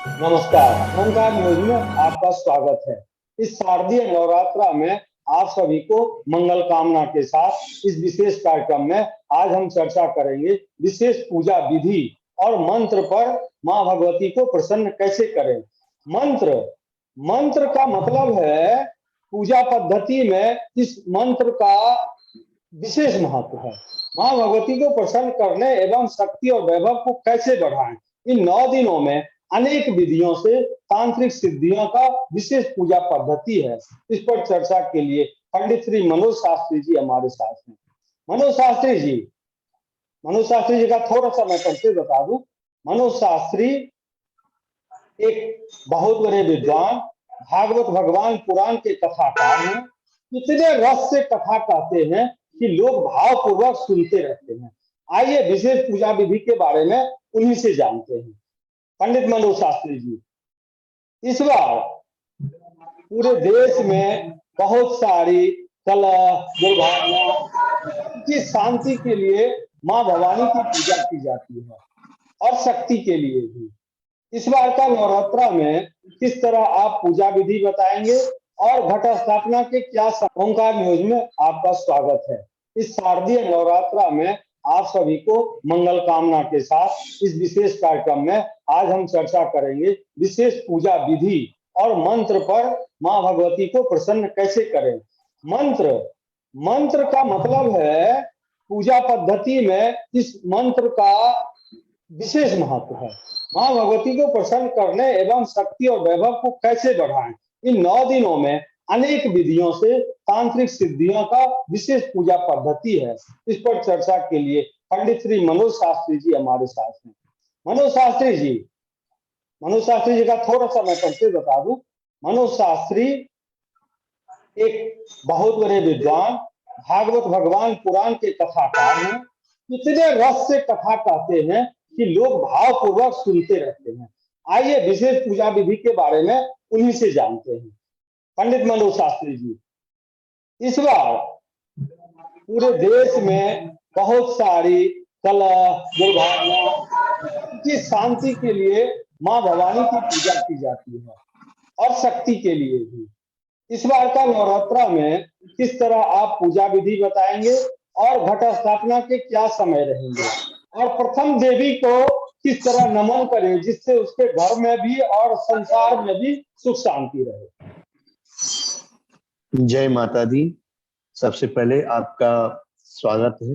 नमस्कार। ओंकार न्यूज में आपका स्वागत है। इस शारदीय नवरात्रा में आप सभी को मंगल कामना के साथ इस विशेष कार्यक्रम में आज हम चर्चा करेंगे विशेष पूजा विधि और मंत्र पर। माँ भगवती को प्रसन्न कैसे करें। मंत्र मंत्र का मतलब है पूजा पद्धति में इस मंत्र का विशेष महत्व है। माँ भगवती को प्रसन्न करने एवं शक्ति और वैभव को कैसे बढ़ाएं। इन 9 दिनों में अनेक विधियों से तांत्रिक सिद्धियों का विशेष पूजा पद्धति है। इस पर चर्चा के लिए पंडित श्री मनोज शास्त्री जी हमारे साथ हैं। मनोज शास्त्री जी का थोड़ा सा मैं परिचय बता दूं। मनोज शास्त्री एक बहुत बड़े विद्वान, भागवत भगवान पुराण के कथाकार हैं। इतने रस से कथा कहते हैं कि लोग भावपूर्वक सुनते रहते हैं। आइए विशेष पूजा विधि के बारे में उन्हीं से जानते हैं। पंडित मनोज शास्त्री जी, इस बार पूरे देश में बहुत सारी कलह दुर्भावना की शांति के लिए माँ भवानी की पूजा की जाती है और शक्ति के लिए भी। इस बार का नवरात्रा में किस तरह आप पूजा विधि बताएंगे और घट स्थापना के क्या ओंकार न्यूज में आपका स्वागत है। इस शारदीय नवरात्रा में आप सभी को मंगल कामना के साथ इस विशेष कार्यक्रम में आज हम चर्चा करेंगे विशेष पूजा विधि और मंत्र पर। माँ भगवती को प्रसन्न कैसे करें। मंत्र का मतलब है पूजा पद्धति में इस मंत्र का विशेष महत्व है। माँ भगवती को प्रसन्न करने एवं शक्ति और वैभव को कैसे बढ़ाएं। इन 9 दिनों में अनेक विधियों से तांत्रिक सिद्धियों का विशेष पूजा पद्धति है। इस पर चर्चा के लिए पंडित श्री मनोज शास्त्री जी हमारे साथ हैं। मनोज शास्त्री जी का थोड़ा सा मैं परिचय बता दूं। मनोज शास्त्री एक बहुत बड़े विद्वान, भागवत भगवान पुराण के कथाकार हैं। इतने रस से कथा कहते हैं कि लोग भावपूर्वक सुनते रहते हैं। आइए विशेष पूजा विधि के बारे में उन्हीं से जानते हैं। पंडित मनोज शास्त्री जी, इस बार पूरे देश में बहुत सारी कलह दुर्भावना की शांति के लिए माँ भवानी की पूजा की जाती है और शक्ति के लिए भी। इस बार का नवरात्रा में किस तरह आप पूजा विधि बताएंगे और घट स्थापना के क्या समय रहेंगे और प्रथम देवी को किस तरह नमन करें जिससे उसके घर में भी और संसार में भी सुख शांति रहे। जय माता दी। सबसे पहले आपका स्वागत है,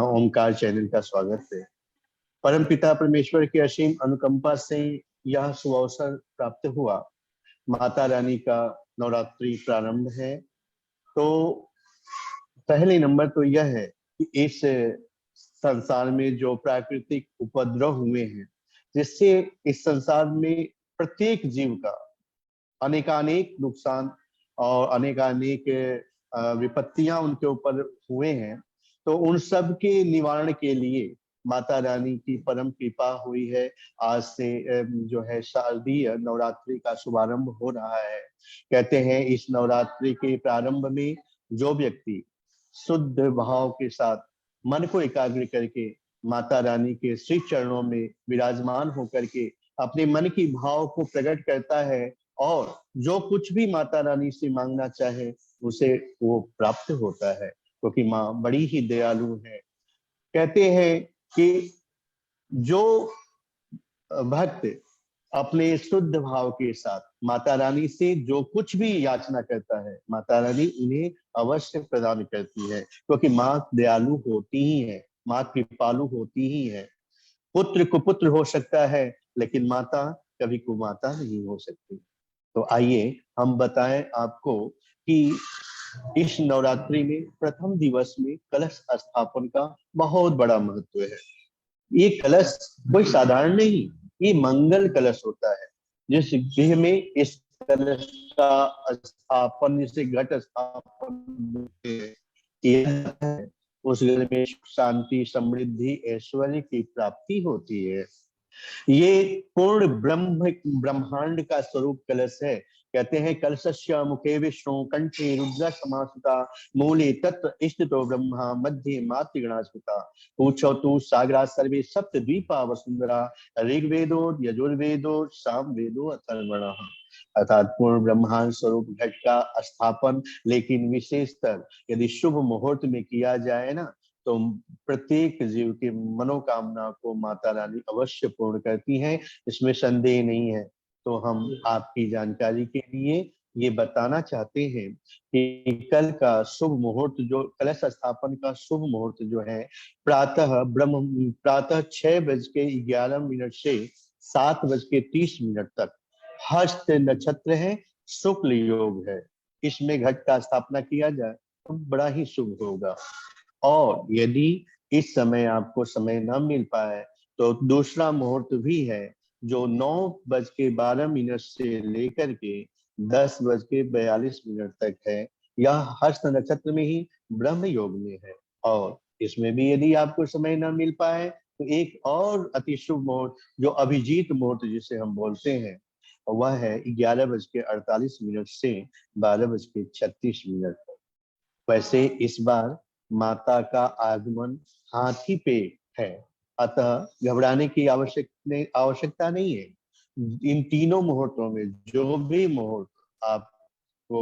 ओमकार चैनल का स्वागत है। परम पिता परमेश्वर की असीम अनुकंपा से यह शुभ अवसर प्राप्त हुआ। माता रानी का नवरात्रि प्रारंभ है। तो पहले नंबर तो यह है कि इस संसार में जो प्राकृतिक उपद्रव हुए हैं, जिससे इस संसार में प्रत्येक जीव का अनेकानेक नुकसान और अनेकानेक विपत्तियां उनके ऊपर हुए हैं, तो उन सब के निवारण के लिए माता रानी की परम कृपा हुई है। आज से जो है शारदीय नवरात्रि का शुभारंभ हो रहा है। कहते हैं इस नवरात्रि के प्रारंभ में जो व्यक्ति शुद्ध भाव के साथ मन को एकाग्र करके माता रानी के श्री चरणों में विराजमान होकर के अपने मन की भाव को प्रकट करता है और जो कुछ भी माता रानी से मांगना चाहे उसे वो प्राप्त होता है, क्योंकि माँ बड़ी ही दयालु है। कहते हैं कि जो भक्त अपने शुद्ध भाव के साथ माता रानी से जो कुछ भी याचना करता है, माता रानी उन्हें अवश्य प्रदान करती है, क्योंकि माँ दयालु होती ही है, माँ कृपालु होती ही है। पुत्र कुपुत्र हो सकता है, लेकिन माता कभी कुमाता नहीं हो सकती। तो आइए हम बताएं आपको कि इस नवरात्रि में प्रथम दिवस में कलश स्थापन का बहुत बड़ा महत्व है। ये कलश कोई साधारण नहीं, ये मंगल कलश होता है। जिस गृह में इस कलश का स्थापन, जिसे घट स्थापन किया है, उस घर में शांति समृद्धि ऐश्वर्य की प्राप्ति होती है। ये पूर्ण ब्रह्मांड का स्वरूप कलश है। कहते हैं कलशस्य मुखे विष्णु कंठे रुद्र समासुता मूले तत्र स्थितो ब्रह्मा मध्य मातृगणास्मिता पूछो तू सागरा सर्वे सप्त द्वीपा वसुंधरा ऋग्वेदो यजुर्वेदो सामवेदो अथर्वणः। अर्थात पूर्ण ब्रह्मांड स्वरूप घट का स्थापन, लेकिन विशेषतर यदि शुभ मुहूर्त में किया जाए ना, तो प्रत्येक जीव की मनोकामना को माता रानी अवश्य पूर्ण करती हैं, इसमें संदेह नहीं है। तो हम आपकी जानकारी के लिए ये बताना चाहते हैं कि कल का शुभ मुहूर्त, जो कलश स्थापन का शुभ मुहूर्त जो है, प्रातः 6:11 से 7:30 तक हस्त नक्षत्र है, शुक्ल योग है, इसमें घट का स्थापना किया जाए तो बड़ा ही शुभ होगा। और यदि इस समय आपको समय न मिल पाए तो दूसरा मुहूर्त भी है, जो 9:12 से लेकर के 10:42 तक है। यह हस्त नक्षत्र में ही ब्रह्म योग में है। और इसमें भी यदि आपको समय न मिल पाए तो एक और अति शुभ मुहूर्त, जो अभिजीत मुहूर्त जिसे हम बोलते हैं, वह है 11:48 से 12:36 तक। वैसे इस बार माता का आगमन हाथी पे है, अतः घबराने की आवश्यकता नहीं है। इन तीनों मुहूर्तों में जो भी मुहूर्त आपको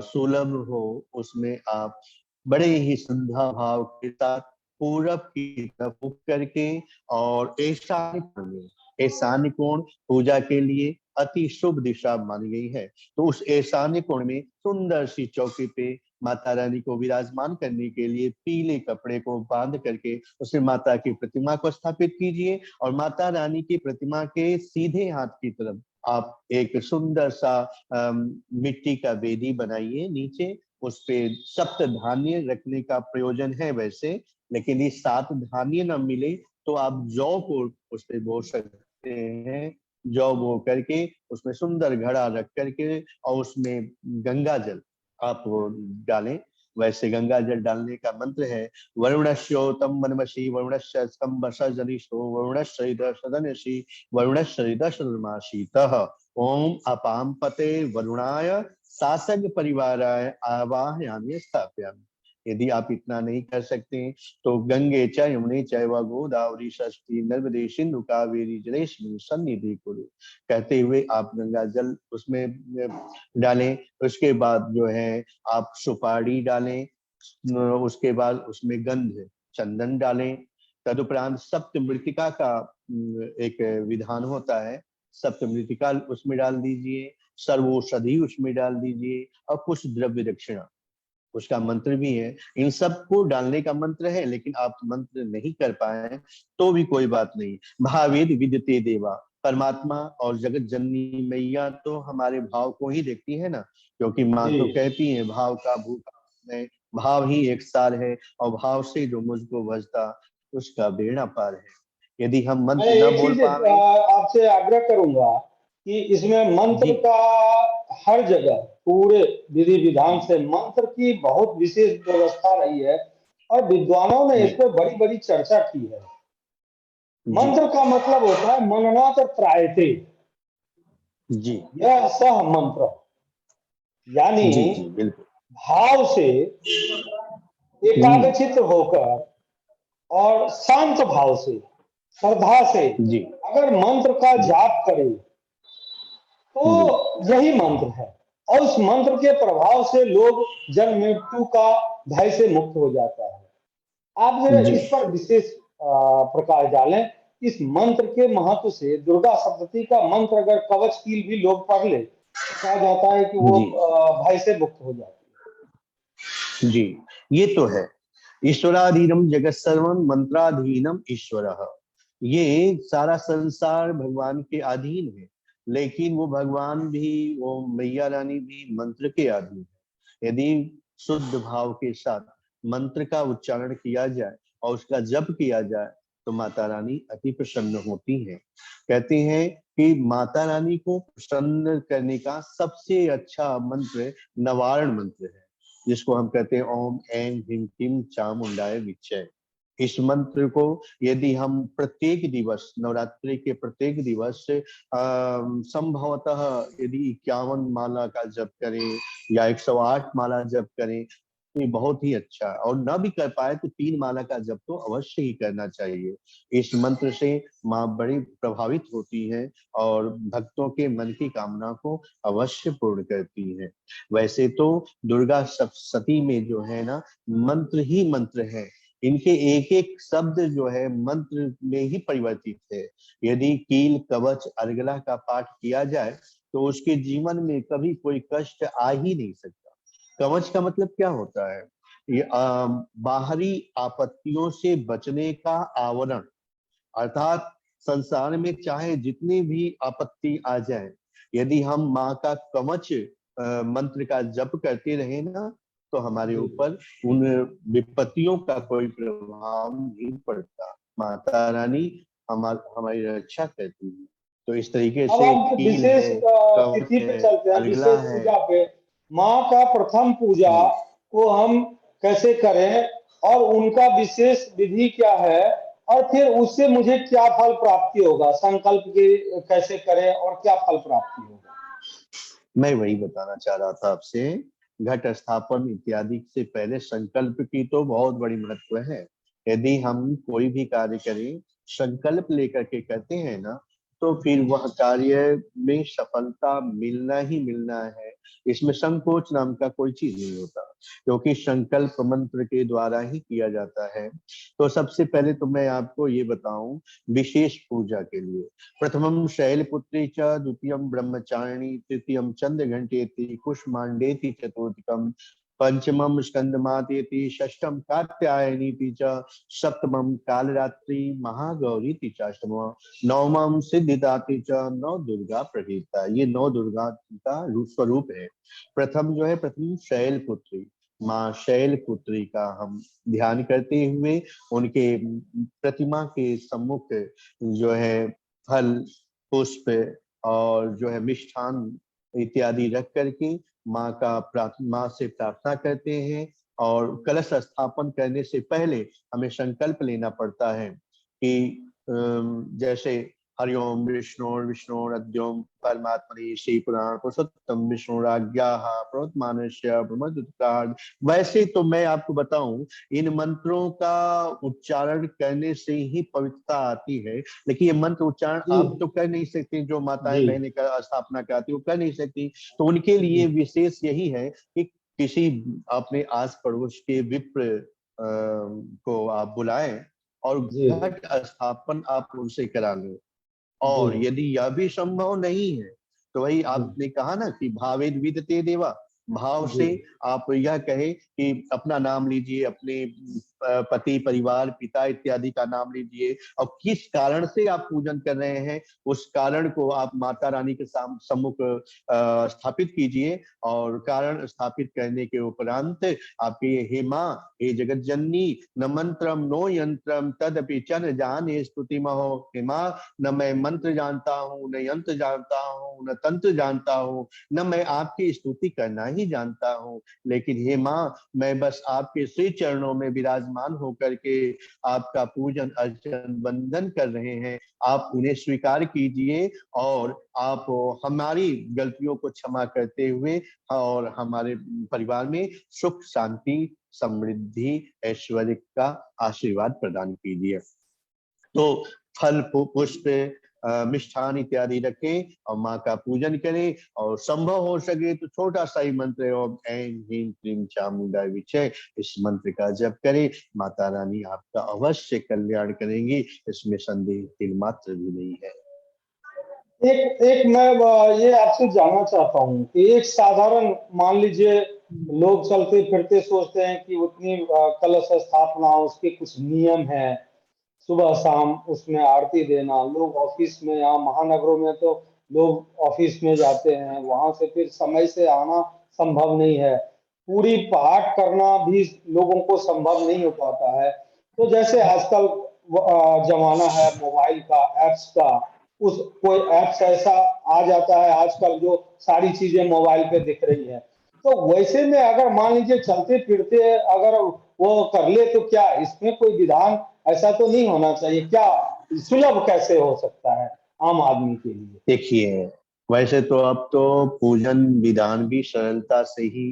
सुलभ हो, उसमें आप बड़े ही श्रद्धा भाव के साथ पूरब की तरफ मुख करके और ईशान्य कोण पूजा के लिए अति शुभ दिशा मानी गई है। तो उस ईशान्य कोण में सुंदर सी चौकी पे माता रानी को विराजमान करने के लिए पीले कपड़े को बांध करके उसमें माता की प्रतिमा को स्थापित कीजिए, और माता रानी की प्रतिमा के सीधे हाथ की तरफ आप एक सुंदर सा मिट्टी का वेदी बनाइए। नीचे उस पे सप्त धान्य रखने का प्रयोजन है वैसे, लेकिन ये 7 धान्य न मिले तो आप जौ को उस पे बो सकते हैं। जौ बो करके उसमें सुंदर घड़ा रख करके और उसमें गंगा जल आप वो डालें। वैसे गंगा जल डालने का मंत्र है वरुणस्योतम वनमसी वरुणस्य स्तंभसजनिष्ठो वरुणस्य सदनसी वरुणस्य ओम अपाम पते वरुणाय शासक परिवाराय आवाहयामि स्थापयामि। यदि आप इतना नहीं कर सकते तो गंगे च यमुने चैव गोदावरी सरस्वती नर्मदे सिंधु कावेरी जलेस्मिन् सन्निधि कुरु कहते हुए आप गंगा जल उसमें डालें। उसके बाद जो है आप सुपारी डालें, उसके बाद उसमें गंध चंदन डालें। तदुपरांत सप्त मृतिका का एक विधान होता है, सप्त मृतिका उसमें डाल दीजिए, सर्वौषधि उसमें डाल दीजिए और कुछ द्रव्य दक्षिणा, उसका मंत्र भी है। इन सबको डालने का मंत्र है, लेकिन आप मंत्र नहीं कर पाए तो भी कोई बात नहीं। भावेद विद्यते देवा, परमात्मा और जगत जननी मैया तो हमारे भाव को ही देखती है ना, क्योंकि माँ तो कहती है भाव का भूखा है, भाव ही एक सार है, और भाव से जो मुझको भजता उसका बेड़ा पार है। यदि हम मैं मंत्र न एक बोल चीज पाए आपसे आग्रह करूंगा कि इसमें मंत्र जी का हर जगह पूरे विधि विधान से मंत्र की बहुत विशेष व्यवस्था रही है, और विद्वानों ने इस जी पर बड़ी बड़ी चर्चा की है। जी मंत्र का मतलब होता है मननात् त्रायते, जी यह सह मंत्र, यानी जी जी बिल्कुल भाव से एकाग्रचित्त होकर और शांत भाव से श्रद्धा से जी अगर मंत्र का जी जाप करे जी तो यही मंत्र है, और उस मंत्र के प्रभाव से लोग जन्म मृत्यु का भय से मुक्त हो जाता है। आप जरा जी इस पर विशेष प्रकाश डालें। इस मंत्र के महत्व से दुर्गा सप्तती का मंत्र अगर कवच कील भी लोग पढ़ ले तो कहा जाता है कि वो जी भय से मुक्त हो जाती जी ये तो है। ईश्वराधीनम जगत सर्वम मंत्राधीनम ईश्वरः। ये सारा संसार भगवान के अधीन है, लेकिन वो भगवान भी, वो मैया रानी भी मंत्र के अधीन है। यदि शुद्ध भाव के साथ मंत्र का उच्चारण किया जाए और उसका जप किया जाए तो माता रानी अति प्रसन्न होती हैं। कहते हैं कि माता रानी को प्रसन्न करने का सबसे अच्छा मंत्र नवारण मंत्र है, जिसको हम कहते हैं ओम ऐं ह्रीं क्लीं चामुंडाय विच्चय। इस मंत्र को यदि हम प्रत्येक दिवस, नवरात्रि के प्रत्येक दिवस संभवतः यदि 51 माला का जप करें या 108 माला जप करें तो ये बहुत ही अच्छा है। और न भी कर पाए तो 3 माला का जप तो अवश्य ही करना चाहिए। इस मंत्र से माँ बड़ी प्रभावित होती है और भक्तों के मन की कामना को अवश्य पूर्ण करती है। वैसे तो दुर्गा सप्तशती में जो है ना, मंत्र ही मंत्र है, इनके एक एक शब्द जो है मंत्र में ही परिवर्तित है। यदि कील, कवच, अर्गला का पाठ किया जाए तो उसके जीवन में कभी कोई कष्ट आ ही नहीं सकता। कवच का मतलब क्या होता है? ये बाहरी आपत्तियों से बचने का आवरण, अर्थात संसार में चाहे जितनी भी आपत्ति आ जाए, यदि हम माँ का कवच मंत्र का जप करते रहे ना तो हमारे ऊपर उन विपत्तियों का कोई प्रभाव नहीं पड़ता। माता रानी हमारी रक्षा करती है। तो इस तरीके अब से हम कील विशेष है, कवच तिथि पे है, चलते हैं, अर्गला विशेष है। पूजा पे। माँ का प्रथम पूजा जी को हम कैसे करें और उनका विशेष विधि क्या है, और फिर उससे मुझे क्या फल प्राप्ति होगा, संकल्प की कैसे करें और क्या फल प्राप्ति होगा? मैं वही बताना चाह रहा था आपसे। घट स्थापन इत्यादि से पहले संकल्प की तो बहुत बड़ी महत्व है। यदि हम कोई भी कार्य करें, संकल्प लेकर के करते हैं ना, तो फिर वह कार्य में सफलता मिलना ही मिलना है। इसमें संकोच नाम का कोई चीज नहीं होता, क्योंकि संकल्प मंत्र के द्वारा ही किया जाता है। तो सबसे पहले तो मैं आपको ये बताऊं, विशेष पूजा के लिए प्रथमं शैलपुत्री च, द्वितीयं ब्रह्मचारिणी, तृतीयं चंद्रघंटेति, कुष्मांडेति, चतुर्थकम पंचमं स्कंदमातेति, षष्ठम कात्यायनीति च, सप्तमं कालरात्रि महागौरीति च, अष्टमं नवमं सिद्धिदाति च, नौ दुर्गा प्रभृता। ये 9 दुर्गा का स्वरूप है। प्रथम जो है, प्रथम शैलपुत्री, माँ शैलपुत्री का हम ध्यान करते हुए उनके प्रतिमा के सम्मुख जो है फल, पुष्प और जो है मिष्ठान इत्यादि रख करके माँ से प्रार्थना करते हैं। और कलश स्थापन करने से पहले हमें संकल्प लेना पड़ता है कि जैसे हरिओम विष्णुर्विष्णुरद्योम परमात्मने श्री पुराण पुरुषोत्तम विष्णुराज्ञाः प्रवर्तमानस्य ब्रह्मदूतात्। वैसे तो मैं आपको बताऊं, इन मंत्रों का उच्चारण करने से ही पवित्रता आती है। लेकिन ये मंत्र उच्चारण आप तो कर नहीं सकते, जो माताएं बहनें का स्थापना कराती वो कर नहीं सकती। तो उनके लिए विशेष यही है कि किसी अपने आस पड़ोस के विप्र को आप बुलाएं और घट स्थापन आप उनसे करा लें। और यदि यह भी संभव नहीं है तो वही आपने कहा ना कि भावेद विदते देवा, भाव से आप यह कहे कि अपना नाम लीजिए, अपने पति, परिवार, पिता इत्यादि का नाम लीजिए, और किस कारण से आप पूजन कर रहे हैं उस कारण को आप माता रानी के सम्मुख स्थापित कीजिए। और कारण स्थापित करने के उपरांत आपके हे माँ, हे जगत जननी, न मंत्रम नो यंत्रम तदपि चन जाने स्तुति महो। हे माँ, न मैं मंत्र जानता हूँ, न यंत्र जानता हूँ, न तंत्र जानता हूँ, न मैं आपकी स्तुति करना ही जानता हूँ, लेकिन हे माँ, मैं बस आपके श्री चरणों में विराजमान होकर के आपका पूजन अर्चन वंदन कर रहे हैं। आप उन्हें स्वीकार कीजिए और आप हमारी गलतियों को क्षमा करते हुए और हमारे परिवार में सुख, शांति, समृद्धि, ऐश्वर्य का आशीर्वाद प्रदान कीजिए। तो फल, पुष्प, मिष्ठान इत्यादि रखें और माँ का पूजन करें। और संभव हो सके तो छोटा सा ही मंत्र ओम ऐं ह्रीं क्लीं चामुंडा विचय, इस मंत्र का जप करें। माता रानी आपका अवश्य कल्याण करेंगी, इसमें संदेह तिल मात्र भी नहीं है। एक मैं ये आपसे जानना चाहता हूँ कि एक साधारण, मान लीजिए लोग चलते फिरते सोचते हैं कि उतनी कलश स्थापना, उसके कुछ नियम है, सुबह शाम उसमें आरती देना, लोग ऑफिस में, यहाँ महानगरों में तो लोग ऑफिस में जाते हैं, वहां से फिर समय से आना संभव नहीं है, पूरी पाठ करना भी लोगों को संभव नहीं हो पाता है। तो जैसे आजकल जमाना है मोबाइल का, एप्स का, उस कोई एप्स ऐसा आ जाता है आजकल जो सारी चीजें मोबाइल पे दिख रही है, तो वैसे में अगर मान लीजिए चलते फिरते अगर वो कर ले तो क्या इसमें कोई विधान ऐसा तो नहीं होना चाहिए क्या? सुलभ कैसे हो सकता है आम आदमी के लिए? देखिए, वैसे तो अब तो पूजन विधान भी सरलता से ही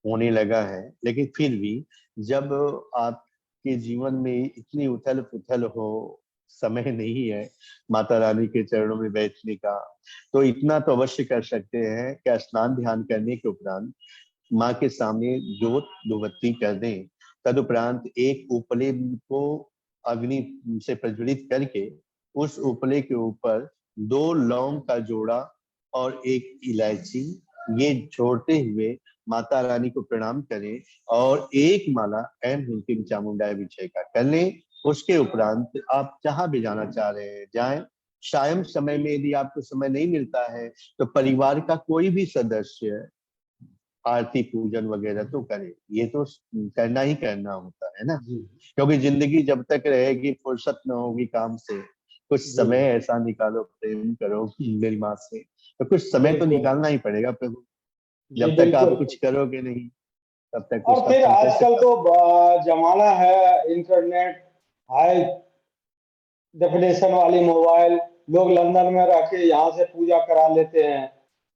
होने लगा है, लेकिन फिर भी जब आपके जीवन में इतनी उथल पुथल हो, समय नहीं है माता रानी के चरणों में बैठने का, तो इतना तो अवश्य कर सकते हैं कि स्नान ध्यान करने के उपरांत माँ के सामने जोत धूपबत्ती कर दें। तदुपरांत एक उपले को अग्नि से प्रज्वलित करके उस उपले के ऊपर 2 लौंग का जोड़ा और 1 इलायची ये छोड़ते हुए माता रानी को प्रणाम करें और 1 माला ऐं ह्रीं चामुंडाय विजय का कर लें। उसके उपरांत आप जहां भी जाना चाह रहे हैं जाएं। शायम समय में यदि आपको समय नहीं मिलता है तो परिवार का कोई भी सदस्य आरती पूजन वगैरह तो करे, ये तो करना ही करना होता है ना, जी क्योंकि जिंदगी जब तक रहेगी फुर्सत न होगी काम से। कुछ जी समय ऐसा निकालो, प्रेम करो मेरी माँ से, तो कुछ समय तो बिल्कुल। निकालना ही पड़ेगा प्रभु। जी जब तक आप बिल्कुल। कुछ करोगे नहीं तब तक और उसका फिर फल कैसे आजकल तो प्राप्त? जमाना है इंटरनेट, हाई डेफिनेशन वाली मोबाइल, लोग लंदन में रह के यहाँ से पूजा करा लेते हैं,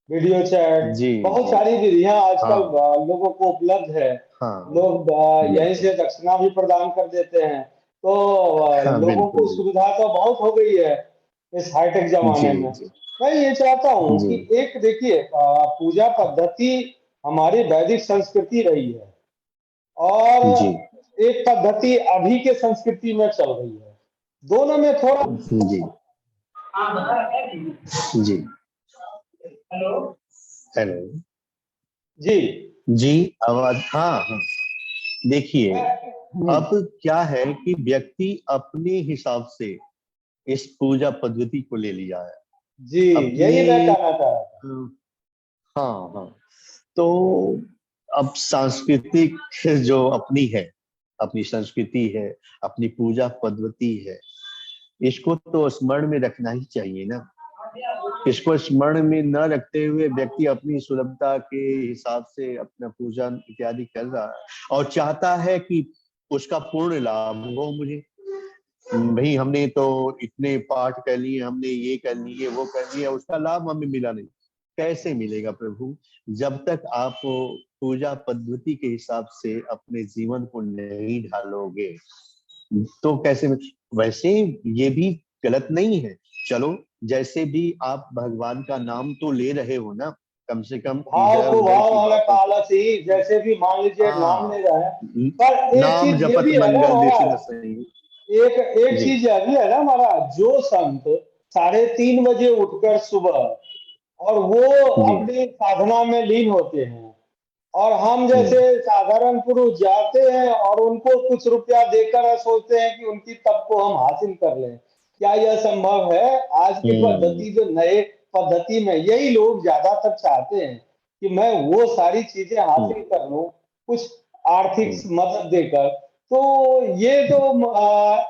वीडियो चैट, जी बहुत जी। सारी विधियां आजकल हाँ लोगों को उपलब्ध है। हाँ। लोग यहीं बिल्कुल। से दक्षिणा भी प्रदान कर देते हैं, तो हाँ लोगों बिल्कुल को बिल्कुल। सुविधा तो बहुत हो गई है इस हाईटेक जी जमाने में। जी मैं ये चाहता हूँ जी कि एक देखिए पूजा पद्धति हमारी वैदिक संस्कृति रही है, जी और एक पद्धति अभी के संस्कृति में चल रही है, दोनों में थोड़ा। जी जी। हेलो। जी जी। आवाज, हाँ हाँ। देखिए, अब क्या है कि व्यक्ति अपने हिसाब से इस पूजा पद्धति को ले लिया है जी अपने। यही मैं कहना चाह रहा था। हाँ हाँ। तो अब सांस्कृतिक जो अपनी है, अपनी संस्कृति है, अपनी पूजा पद्धति है, इसको तो स्मरण में रखना ही चाहिए ना। इसको स्मरण में न रखते हुए व्यक्ति अपनी सुलभता के हिसाब से अपना पूजन इत्यादि कर रहा है और चाहता है कि उसका पूर्ण लाभ हो मुझे। भाई हमने तो इतने पाठ कर लिए, हमने ये कर लिए, वो कर लिया, उसका लाभ हमें मिला नहीं। कैसे मिलेगा प्रभु? जब तक आप पूजा पद्धति के हिसाब से अपने जीवन को नहीं ढालोगे तो कैसे वैसे ये भी गलत नहीं है। चलो, जैसे भी आप भगवान का नाम तो ले रहे हो ना, कम से कम भाव इधर को उधर भाव की वाला बातों को। कालस ही, जैसे भी मान लीजिए नाम ले हाँ। रहे हैं। पर एक नाम चीज ये जपत भी है ना मंगल देसी न महाराज, सही। एक एक जी चीज ये भी है ना महाराज, जो संत 3:30 बजे उठकर सुबह और वो जी। अपनी साधना में लीन होते हैं, और हम हम्म जैसे साधारण पुरुष जाते हैं और उनको कुछ रुपया देकर सोचते हैं कि उनकी तप को हम हासिल कर लें, क्या यह संभव है? आज की हम्म पद्धति, जो नए पद्धति में यही लोग ज्यादातर चाहते हैं कि मैं वो सारी चीजें हासिल हम्म कर लूं, कुछ आर्थिक हम्म। मदद देकर। तो ये तो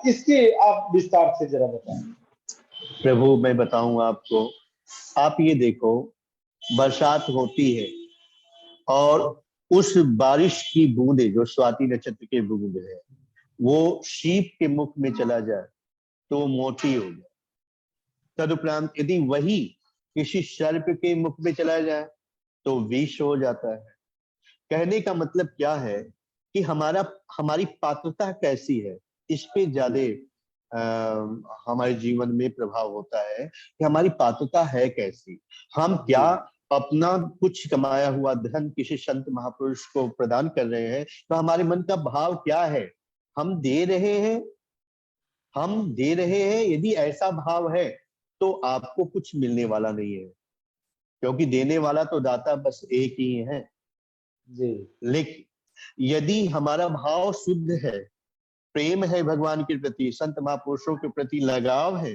इसकी आप विस्तार से जरा बताएं। प्रभु मैं बताऊं आपको, आप ये देखो, बरसात होती है और उस बारिश की बूंदे जो स्वाति नक्षत्र के बूंद है वो शीप के मुख में चला जाए तो वो मोती हो जाए। तदुपरांत यदि वही किसी सर्प के मुख में चला जाए तो विष हो जाता है। कहने का मतलब क्या है कि हमारी पात्रता कैसी है, इस पे ज्यादा हमारे जीवन में प्रभाव होता है कि हमारी पात्रता है कैसी। हम क्या जी अपना कुछ कमाया हुआ धन किसी संत महापुरुष को प्रदान कर रहे हैं, तो हमारे मन का भाव क्या है? हम दे रहे हैं, हम दे रहे हैं। यदि ऐसा भाव है तो आपको कुछ मिलने वाला नहीं है, क्योंकि देने वाला तो दाता बस एक ही है। जी लेकिन यदि हमारा भाव शुद्ध है, प्रेम है भगवान के प्रति, संत महापुरुषों के प्रति लगाव है,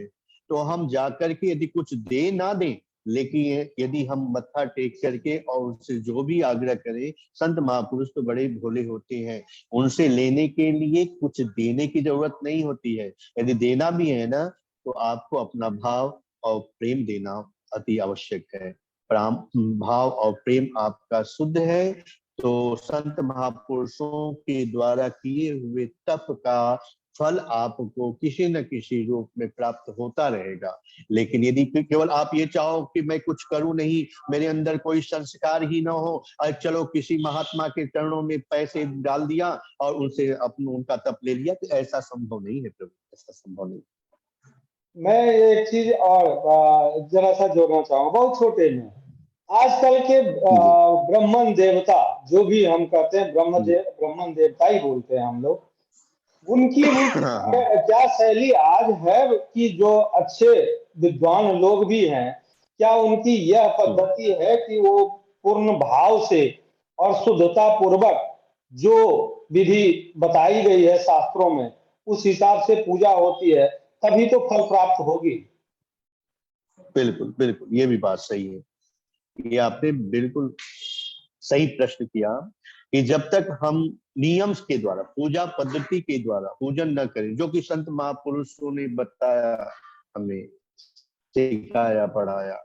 तो हम जाकर के यदि कुछ दे ना दें, लेकिन यदि हम मत्था टेक करके और उनसे जो भी आग्रह करें, संत महापुरुष तो बड़े भोले होते हैं, उनसे लेने के लिए कुछ देने की जरूरत नहीं होती है। यदि देना भी है ना तो आपको अपना भाव और प्रेम देना अति आवश्यक है। भाव और प्रेम आपका शुद्ध है तो संत महापुरुषों के द्वारा किए हुए तप का फल आपको किसी न किसी रूप में प्राप्त होता रहेगा। लेकिन यदि केवल आप ये चाहो कि मैं कुछ करूं नहीं, मेरे अंदर कोई संस्कार ही ना हो, और चलो किसी महात्मा के चरणों में पैसे डाल दिया और उनसे अपना उनका तप ले लिया, तो ऐसा संभव नहीं है प्रभु, ऐसा संभव नहीं। मैं एक चीज और जरा सा जोड़ना चाहूंगा, बहुत छोटे में। आजकल के जी ब्राह्मण देवता, जो भी हम कहते हैं जी। ब्राह्मण देवता ही बोलते हैं हम लोग, उनकी भी हाँ हाँ। क्या शैली आज है कि जो अच्छे विद्वान लोग भी हैं, क्या उनकी यह पद्धति है कि वो पूर्ण भाव से और शुद्धता पूर्वक जो विधि बताई गई है शास्त्रों में, उस हिसाब से पूजा होती है, तभी तो फल प्राप्त होगी। बिल्कुल बिल्कुल, ये भी बात सही है। ये आपने बिल्कुल सही प्रश्न किया कि जब तक हम नियम के द्वारा, पूजा पद्धति के द्वारा पूजन न करें, जो कि संत महापुरुषों ने बताया, हमें सिखाया पढ़ाया,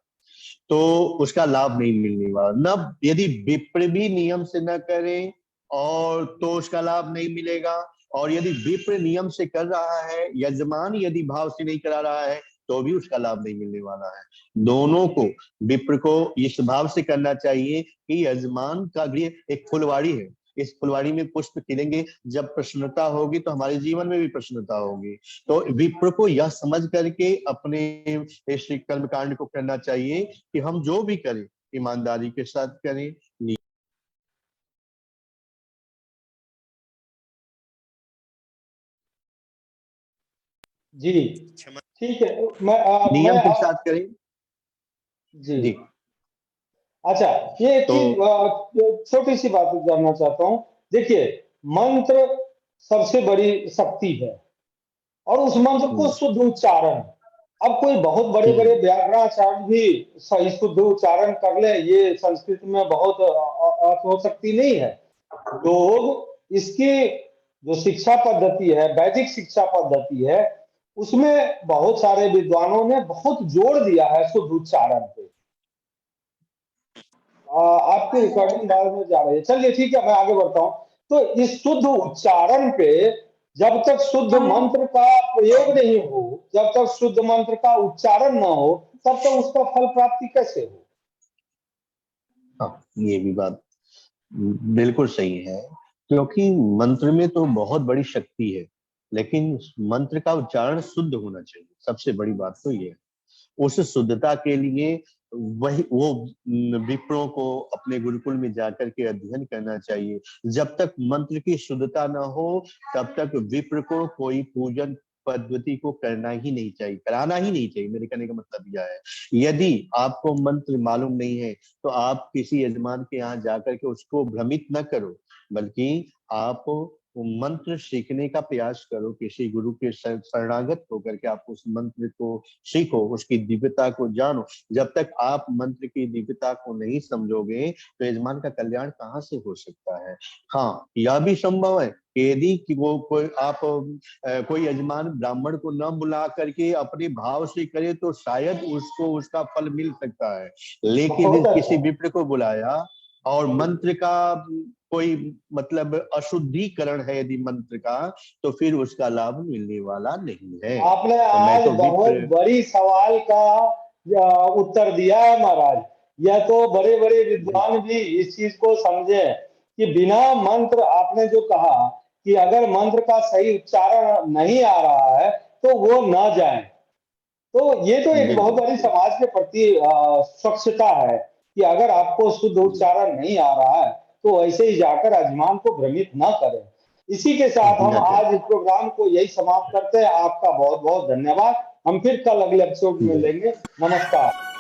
तो उसका लाभ नहीं मिलने वाला। न यदि विप्र भी नियम से न करें और तो उसका लाभ नहीं मिलेगा, और यदि विप्र नियम से कर रहा है, यजमान यदि भाव से नहीं करा रहा है, तो भी उसका लाभ नहीं मिलने वाला है। दोनों को, विप्र को इस भाव से करना चाहिए कि यजमान का गृह एक फुलवाड़ी है, इस फुलवाड़ी में पुष्प खिलेंगे, जब प्रसन्नता होगी तो हमारे जीवन में भी प्रसन्नता होगी। तो विप्र को यह समझ करके अपने श्री कर्म कांड को करना चाहिए कि हम जो भी करें ईमानदारी के साथ करें। जी ठीक है। मैं नियम के अब साथ करें। जी जी। अच्छा, ये एक तो चीज छोटी सी बात जानना चाहता हूँ। देखिए, मंत्र सबसे बड़ी शक्ति है, और उस मंत्र को हम्म शुद्ध उच्चारण, अब कोई बहुत बड़े बड़े हम्म व्याकरणाचार्य भी सही शुद्ध उच्चारण कर ले, ये संस्कृत में बहुत अर्थोशक्ति नहीं है। लोग इसकी जो शिक्षा पद्धति है, वैदिक शिक्षा पद्धति है, उसमें बहुत सारे विद्वानों ने बहुत जोर दिया है शुद्ध उच्चारण पे। आपकी रिकॉर्डिंग बाद में जा रही है, चलिए ठीक है, मैं आगे बढ़ता हूँ। तो इस शुद्ध उच्चारण पे जब तक शुद्ध मंत्र का प्रयोग नहीं हो, जब तक शुद्ध मंत्र का उच्चारण ना हो, तब तक उसका फल प्राप्ति कैसे हो? हाँ, ये भी बात बिल्कुल सही है, क्योंकि मंत्र में तो बहुत बड़ी शक्ति है, लेकिन मंत्र का उच्चारण शुद्ध होना चाहिए। सबसे बड़ी बात तो ये है। उस शुद्धता के लिए वही वो विप्रों को अपने गुरुकुल में जाकर के अध्ययन करना चाहिए। जब तक मंत्र की शुद्धता न हो, तब तक विप्र को कोई पूजन पद्धति को करना ही नहीं चाहिए, कराना ही नहीं चाहिए। मेरे कहने का मतलब यह है, यदि आपको मंत्र मालूम नहीं है, तो आप किसी यजमान के यहाँ जाकर के उसको भ्रमित न करो, बल्कि आप मंत्र सीखने का प्रयास करो। किसी गुरु के शरणागत होकर के आप उस मंत्र को सीखो, उसकी दिव्यता को जानो। जब तक आप मंत्र की दिव्यता को नहीं समझोगे, तो यजमान का कल्याण कहाँ से हो सकता है। हाँ, यह भी संभव है कि यदि कि वो कोई आप कोई यजमान ब्राह्मण को न बुला करके अपने भाव से करे, तो शायद उसको उसका फल मिल सकता है। लेकिन बहुत किसी अच्छा। विप्र को बुलाया और मंत्र का कोई मतलब अशुद्धिकरण है यदि मंत्र का, तो फिर उसका लाभ मिलने वाला नहीं है। आपने तो मैं आज तो बहुत विप्र। बड़ी सवाल का उत्तर दिया है महाराज। यह तो बड़े बड़े विद्वान भी इस चीज को समझे कि बिना मंत्र, आपने जो कहा कि अगर मंत्र का सही उच्चारण नहीं आ रहा है तो वो न जाए, तो ये तो एक बहुत बिल्कुल बड़ी बिल्कुल। समाज के प्रति स्वच्छता है कि अगर आपको शुद्ध जी, उच्चारण नहीं आ रहा है तो ऐसे ही जाकर अजमान को भ्रमित ना करें। इसी के साथ हम न कर। आज इस प्रोग्राम को यही समाप्त करते हैं। आपका बहुत बहुत धन्यवाद। हम फिर कल अगले एपिसोड में बिल्कुल। मिलेंगे। नमस्कार।